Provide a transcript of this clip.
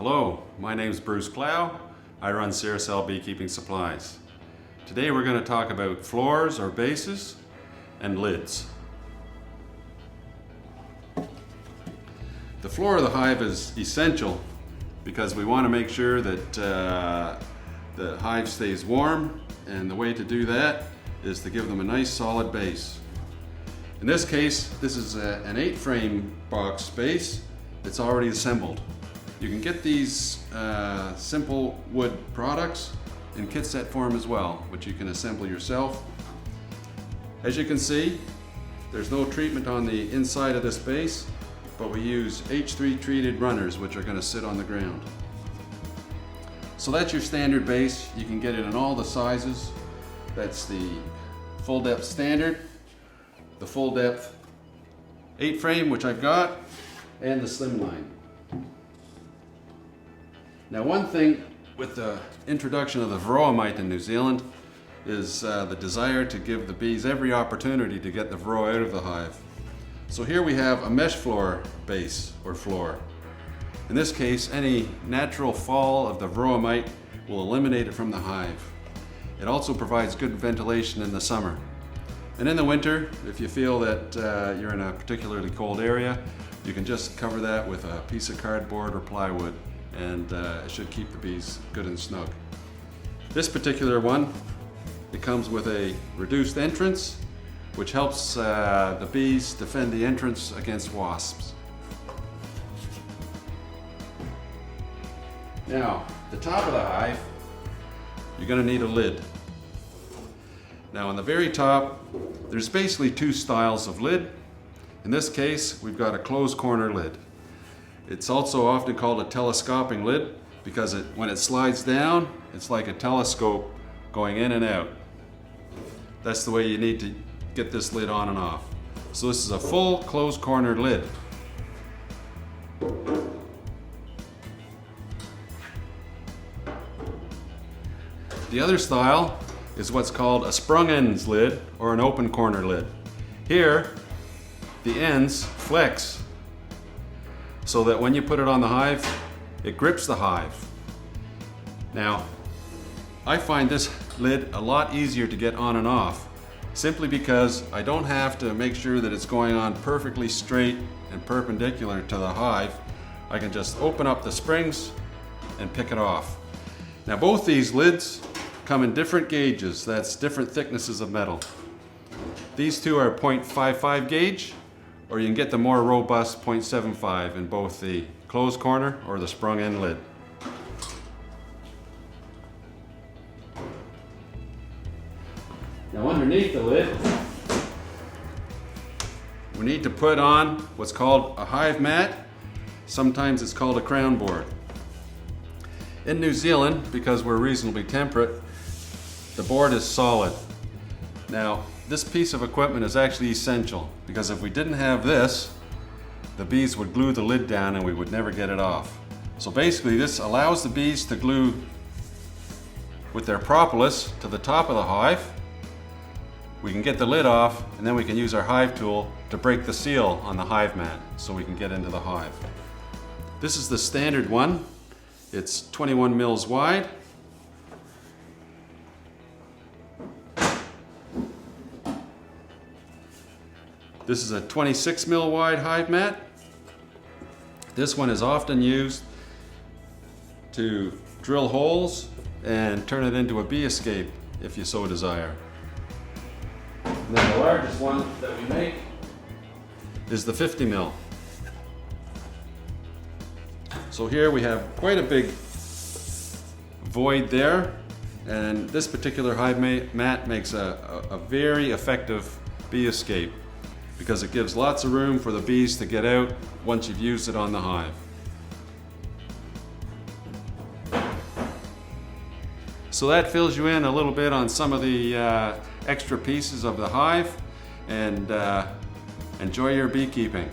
Hello, my name is Bruce Clow. I run Cell Beekeeping Supplies. Today we're going to talk about floors or bases and lids. The floor of the hive is essential because we want to make sure that the hive stays warm, and the way to do that is to give them a nice solid base. In this case, this is an 8-frame box base that's already assembled. You can get these simple wood products in kit set form as well, which you can assemble yourself. As you can see, there's no treatment on the inside of this base, but we use H3 treated runners which are going to sit on the ground. So that's your standard base. You can get it in all the sizes. That's the full depth standard, the full depth 8-frame, which I've got, and the slimline. Now, one thing with the introduction of the varroa mite in New Zealand is the desire to give the bees every opportunity to get the varroa out of the hive. So here we have a mesh floor base or floor. In this case, any natural fall of the varroa mite will eliminate it from the hive. It also provides good ventilation in the summer. And in the winter, if you feel that you're in a particularly cold area, you can just cover that with a piece of cardboard or plywood, and it should keep the bees good and snug. This particular one, it comes with a reduced entrance, which helps the bees defend the entrance against wasps. Now, the top of the hive, you're going to need a lid. Now, on the very top, there's basically two styles of lid. In this case, we've got a closed corner lid. It's also often called a telescoping lid because when it slides down, it's like a telescope going in and out. That's the way you need to get this lid on and off. So this is a full closed corner lid. The other style is what's called a sprung ends lid or an open corner lid. Here, the ends flex so that when you put it on the hive, it grips the hive. Now, I find this lid a lot easier to get on and off simply because I don't have to make sure that it's going on perfectly straight and perpendicular to the hive. I can just open up the springs and pick it off. Now, both these lids come in different gauges. That's different thicknesses of metal. These two are 0.55 gauge, or you can get the more robust 0.75 in both the closed corner or the sprung end lid. Now, underneath the lid, we need to put on what's called a hive mat. Sometimes it's called a crown board. In New Zealand, because we're reasonably temperate, the board is solid. Now, this piece of equipment is actually essential because if we didn't have this, the bees would glue the lid down and we would never get it off. So basically, this allows the bees to glue with their propolis to the top of the hive. We can get the lid off, and then we can use our hive tool to break the seal on the hive mat so we can get into the hive. This is the standard one. It's 21 mils wide. This is a 26 mil wide hive mat. This one is often used to drill holes and turn it into a bee escape if you so desire. And then the largest one that we make is the 50 mil. So here we have quite a big void there, and this particular hive mat makes a very effective bee escape because it gives lots of room for the bees to get out once you've used it on the hive. So that fills you in a little bit on some of the extra pieces of the hive, and enjoy your beekeeping.